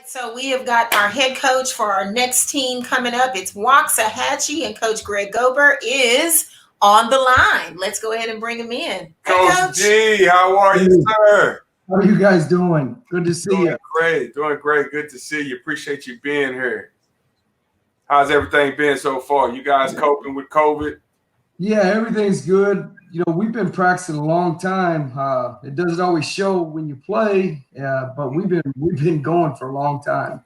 So we have got our head coach for our next team coming up. It's Waxahachie, and Coach Greg Gober is on the line. Let's go ahead and bring him in. Hey, Coach G, how are you, sir? How are you guys doing? Good to see you. Doing great. Good to see you. Appreciate you being here. How's everything been so far? You guys coping with COVID? Yeah, everything's good. You know, we've been practicing a long time. It doesn't always show when you play, but we've been going for a long time.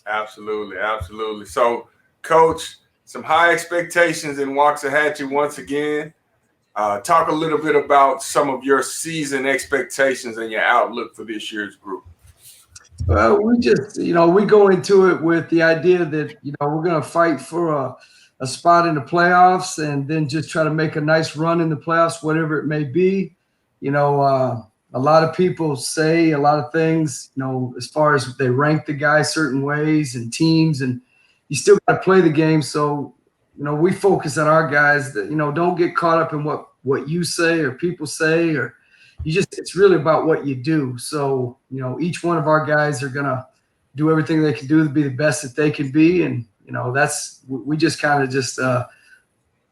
Absolutely, absolutely. So, Coach, some high expectations in Waxahachie once again. Talk a little bit about some of your season expectations and your outlook for this year's group. Well, we just, we go into it with the idea that, we're going to fight for a spot in the playoffs and then just try to make a nice run in the playoffs, whatever it may be. A lot of people say a lot of things, as far as they rank the guys certain ways and teams, and you still got to play the game. So, we focus on our guys that, don't get caught up in what you say or people say, or it's really about what you do. So, each one of our guys are going to do everything they can do to be the best that they can be. And, we just kind of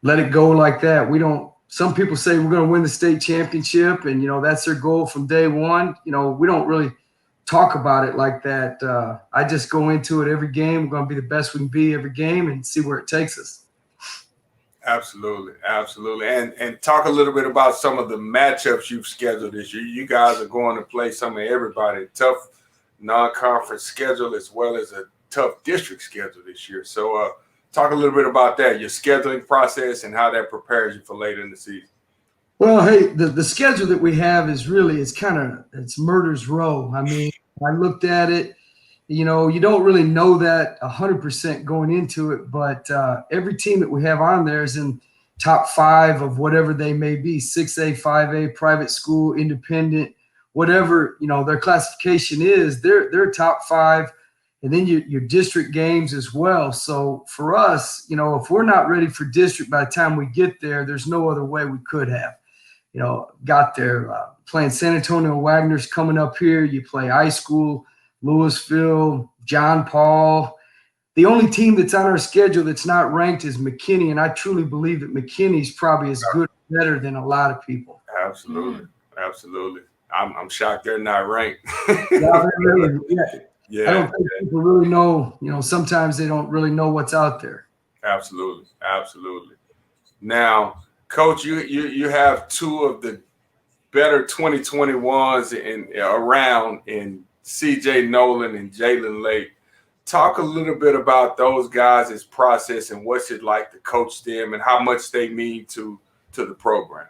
let it go like that. Some people say we're going to win the state championship and, that's their goal from day one. We don't really talk about it like that. I just go into it every game. We're going to be the best we can be every game and see where it takes us. Absolutely. Absolutely. And talk a little bit about some of the matchups you've scheduled this year. You guys are going to play some of everybody. Tough non-conference schedule as well as a tough district schedule this year. So talk a little bit about that, your scheduling process and how that prepares you for later in the season. Well, hey, the schedule that we have is it's murder's row. I mean, I looked at it, you don't really know that 100% going into it, but every team that we have on there is in top 5 of whatever they may be, 6A, 5A, private school, independent, whatever, their classification is, they're top 5. And then your district games as well. So for us, if we're not ready for district by the time we get there, there's no other way we could have. Got there playing San Antonio Wagner's coming up here. You play high school, Louisville, John Paul. The only team that's on our schedule that's not ranked is McKinney, and I truly believe that McKinney's probably as good or better than a lot of people. Absolutely, absolutely. I'm shocked they're not ranked. Yeah, I don't think people really know, sometimes they don't really know what's out there. Absolutely. Absolutely. Now, Coach, you have 2 of the better 2021s around in CJ Nolan and Jalen Lake. Talk a little bit about those guys' process and what's it like to coach them and how much they mean to the program.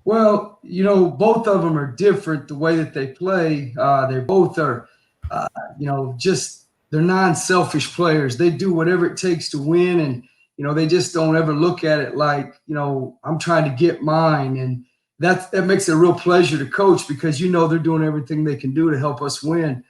Well, both of them are different the way that they play. They both are they're non-selfish players. They do whatever it takes to win. And, they just don't ever look at it like, I'm trying to get mine. And that makes it a real pleasure to coach because, they're doing everything they can do to help us win.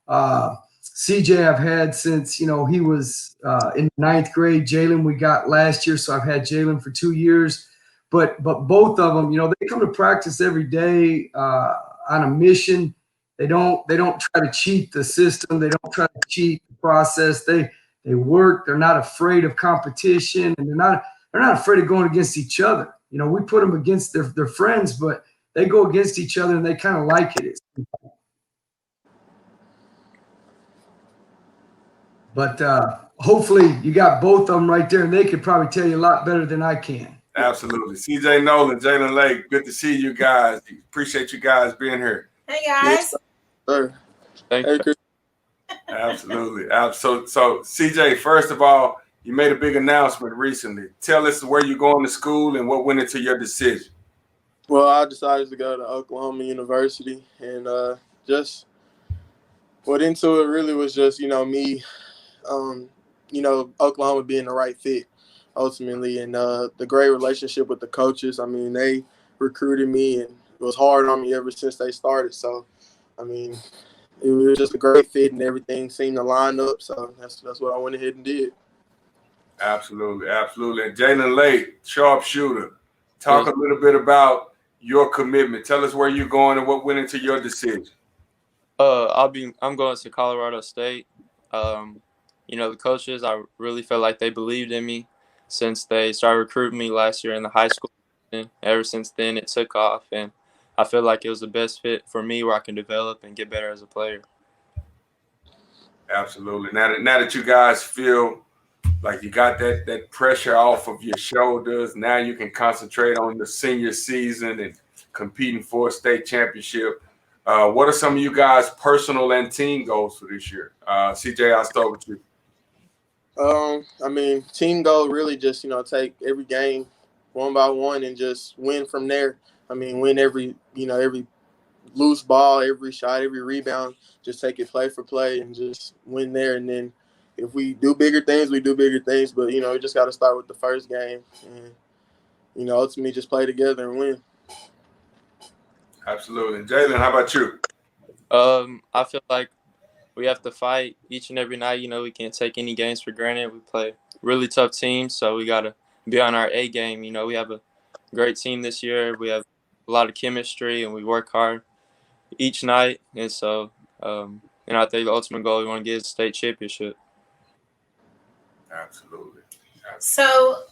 CJ I've had since, he was in 9th grade. Jalen we got last year. So I've had Jalen for 2 years. But both of them, they come to practice every day on a mission. They don't try to cheat the system. They don't try to cheat the process. They work. They're not afraid of competition, and they're not afraid of going against each other. We put them against their friends, but they go against each other, and they kind of like it. But hopefully you got both of them right there, and they could probably tell you a lot better than I can. Absolutely. CJ Nolan, Jalen Lake, good to see you guys. Appreciate you guys being here. Hey, guys. Sir. Thank you. Absolutely. So CJ, first of all, you made a big announcement recently. Tell us where you're going to school and what went into your decision. Well, I decided to go to Oklahoma University, and just what into it really was just, me, Oklahoma being the right fit ultimately, and the great relationship with the coaches. I mean, they recruited me, and it was hard on me ever since they started. So, I mean, it was just a great fit, and everything seemed to line up. So that's what I went ahead and did. Absolutely, absolutely. And Jalen Lake, sharpshooter. Talk a little bit about your commitment. Tell us where you're going and what went into your decision. I'm going to Colorado State. The coaches, I really felt like they believed in me since they started recruiting me last year in the high school. And ever since then, it took off, and I feel like it was the best fit for me where I can develop and get better as a player. Absolutely. Now that you guys feel like you got that pressure off of your shoulders, now you can concentrate on the senior season and competing for a state championship. What are some of you guys' personal and team goals for this year? CJ, I'll start with you. Team goal really just, take every game one by one and just win from there. Win every loose ball, every shot, every rebound, just take it play for play and just win there. And then if we do bigger things, we do bigger things. But, we just got to start with the first game and, ultimately just play together and win. Absolutely. Jalen, how about you? I feel like we have to fight each and every night. We can't take any games for granted. We play really tough teams, so we got to be on our A game. We have a great team this year. We have a lot of chemistry, and we work hard each night. And so, I think the ultimate goal we want to get is a state championship. Absolutely. So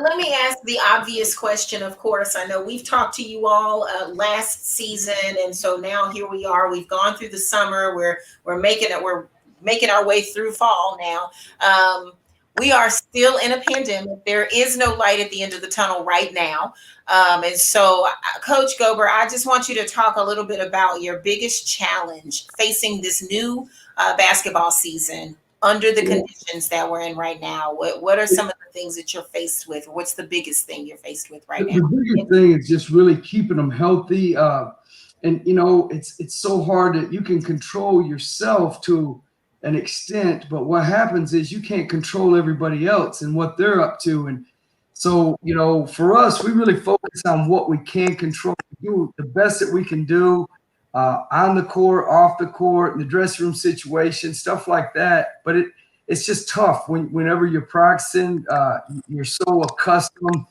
let me ask the obvious question. Of course, I know we've talked to you all last season, and so now here we are. We've gone through the summer. We're making our way through fall now. We are still in a pandemic. There is no light at the end of the tunnel right now. And so, Coach Gober, I just want you to talk a little bit about your biggest challenge facing this new basketball season under the conditions that we're in right now. What are some of the things that you're faced with? What's the biggest thing you're faced with right now? The biggest thing is just really keeping them healthy. It's so hard that you can control yourself to an extent, but what happens is you can't control everybody else and what they're up to. And so, for us, we really focus on what we can control, do the best that we can do on the court, off the court, in the dressing room situation, stuff like that. But it's just tough whenever you're practicing, you're so accustomed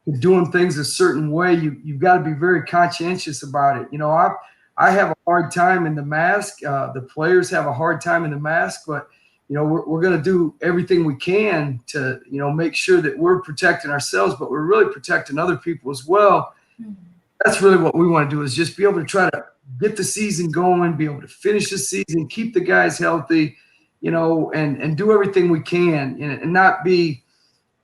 to doing things a certain way. You've got to be very conscientious about it. I have a hard time in the mask. The players have a hard time in the mask, but we're going to do everything we can to make sure that we're protecting ourselves, but we're really protecting other people as well. That's really what we want to do, is just be able to try to get the season going, be able to finish the season, keep the guys healthy, and do everything we can and not be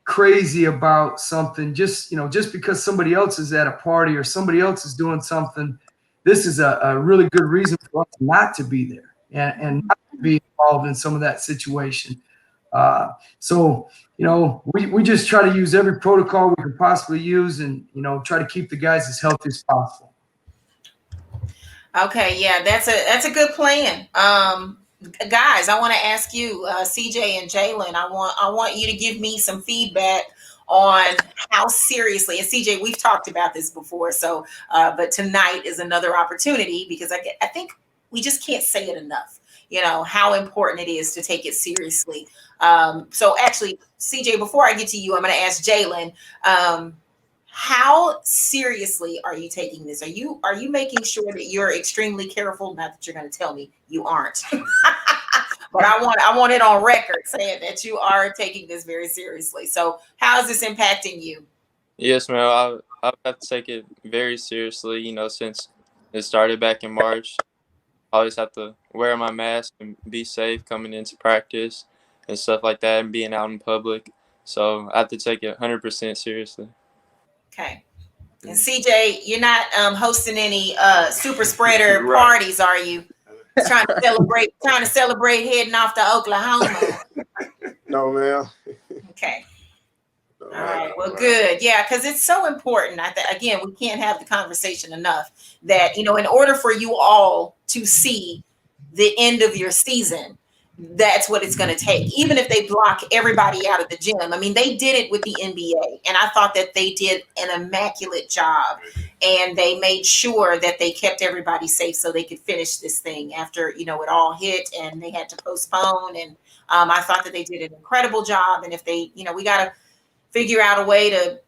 crazy about something just because somebody else is at a party or somebody else is doing something. This is a really good reason for us not to be there and not to be involved in some of that situation. So we just try to use every protocol we can possibly use and, try to keep the guys as healthy as possible. Okay. Yeah, that's a good plan. Guys, I want to ask you, CJ and Jalen, I want you to give me some feedback on how seriously, and CJ, we've talked about this before, so but tonight is another opportunity because I think we just can't say it enough, how important it is to take it seriously. So actually, CJ, before I get to you, I'm going to ask Jalen, how seriously are you taking this? Are you making sure that you're extremely careful? Not that you're going to tell me you aren't, but I want it on record saying that you are taking this very seriously. So how is this impacting you? Yes, ma'am. I have to take it very seriously. Since it started back in March, I always have to wear my mask and be safe coming into practice and stuff like that and being out in public. So I have to take it 100% seriously. Okay. And CJ, you're not hosting any super spreader parties, are you? Trying to celebrate heading off to Oklahoma. No, ma'am. Okay. All right. Well, good. Yeah, because it's so important. Again, we can't have the conversation enough that, in order for you all to see the end of your season, that's what it's going to take. Even if they block everybody out of the gym. They did it with the NBA, and I thought that they did an immaculate job, and they made sure that they kept everybody safe so they could finish this thing after, it all hit and they had to postpone. And I thought that they did an incredible job. And if they, we got to figure out a way to,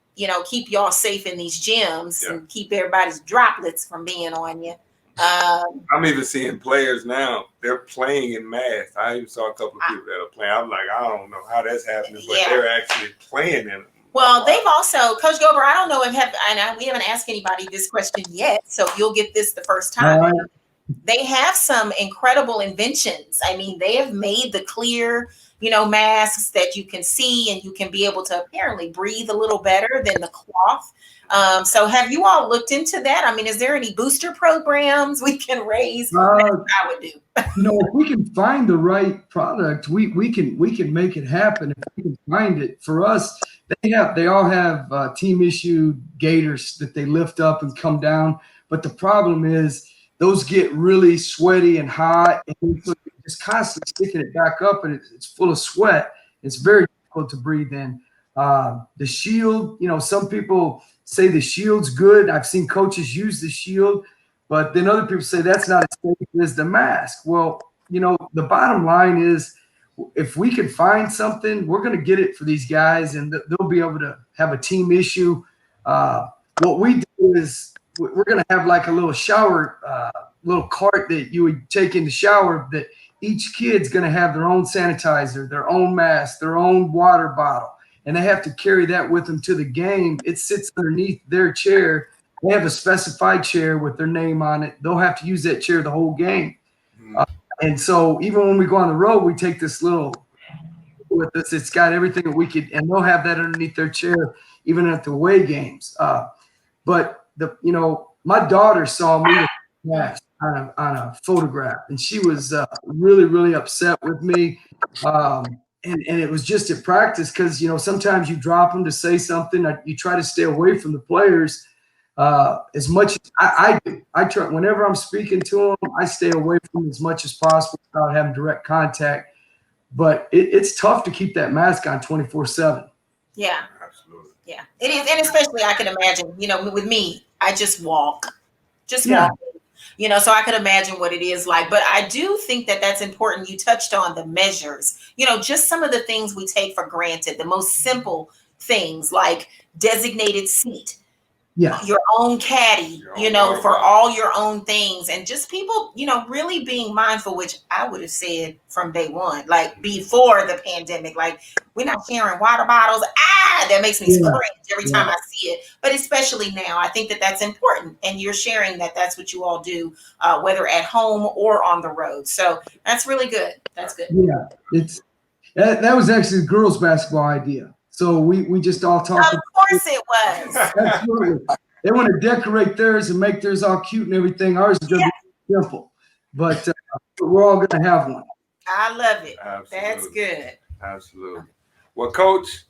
keep y'all safe in these gyms and keep everybody's droplets from being on you. I'm even seeing players now. They're playing in masks. I even saw a couple of people that are playing. I'm like, I don't know how that's happening, but they're actually playing in them. Well, they've also, Coach Gober, I don't know if we haven't asked anybody this question yet, so you'll get this the first time. Right. They have some incredible inventions. I mean, they have made the clear, masks that you can see and you can be able to apparently breathe a little better than the cloth. So have you all looked into that? I mean, is there any booster programs we can raise? That's what I would do. If we can find the right product, we can make it happen. If we can find it. For us, they all have team issued gaiters that they lift up and come down. But the problem is those get really sweaty and hot, and so you're just constantly sticking it back up, and it's full of sweat. It's very difficult to breathe in. The shield, some people say the shield's good. I've seen coaches use the shield, but then other people say that's not as safe as the mask. Well, the bottom line is if we can find something, we're going to get it for these guys, and they'll be able to have a team issue. What we do is we're going to have like a little shower, little cart that you would take in the shower that each kid's going to have their own sanitizer, their own mask, their own water bottle, and they have to carry that with them to the game. It sits underneath their chair. They have a specified chair with their name on it. They'll have to use that chair the whole game. And so even when we go on the road, we take this little with us. It's got everything that we could, and they'll have that underneath their chair, even at the away games. But my daughter saw me with a mask on a photograph, and she was really, really upset with me. And it was just at practice because, sometimes you drop them to say something. You try to stay away from the players as much as I do. I try, whenever I'm speaking to them, I stay away from them as much as possible without having direct contact. But it's tough to keep that mask on 24/7. Yeah. Absolutely. Yeah, it is. And especially I can imagine, with me, I just walk. So I could imagine what it is like. But I do think that that's important. You touched on the measures, just some of the things we take for granted, the most simple things like designated seat, your own caddy, for all your own things, and just people, really being mindful, which I would have said from day one, like before the pandemic, like we're not sharing water bottles. That makes me cringe every time I see it. But especially now, I think that that's important, and you're sharing that that's what you all do, whether at home or on the road. So that's really good. That's good. Yeah, that was actually the girls' basketball idea. So we just all talked. Of course it was. Absolutely. They want to decorate theirs and make theirs all cute and everything. Ours is going to be simple, but we're all going to have one. I love it. Absolutely. That's good. Absolutely. Well, Coach,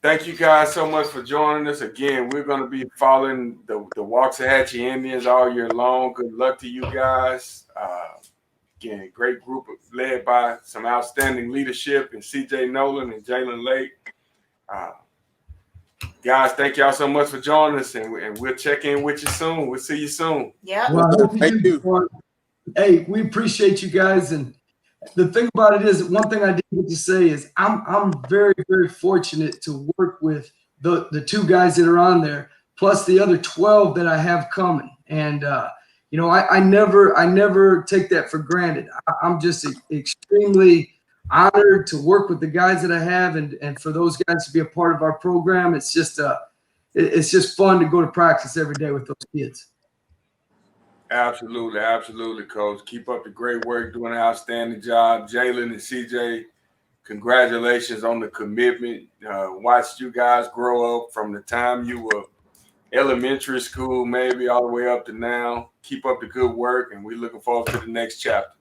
thank you guys so much for joining us. Again, we're going to be following the Waxahachie Indians all year long. Good luck to you guys. Again, great group led by some outstanding leadership in CJ Nolan and Jalen Lake. Guys, thank y'all so much for joining us, and we'll check in with you soon. We'll see you soon. Yeah. Well, Thank you. Hey, we appreciate you guys. And the thing about it is, one thing I did get to say is I'm very, very fortunate to work with the two guys that are on there, plus the other 12 that I have coming. And I never take that for granted. I'm just extremely honored to work with the guys that I have, and for those guys to be a part of our program. It's just fun to go to practice every day with those kids. Absolutely, absolutely, Coach. Keep up the great work, doing an outstanding job. Jalen and CJ, congratulations on the commitment. Watched you guys grow up from the time you were elementary school, maybe all the way up to now. Keep up the good work, and we're looking forward to the next chapter.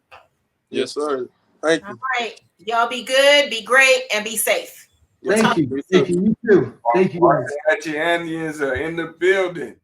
Yes, sir. Thank you. All right. Y'all be good, be great, and be safe. Thank you. You too. Thank you, guys. Waxahachie Indians are in the building.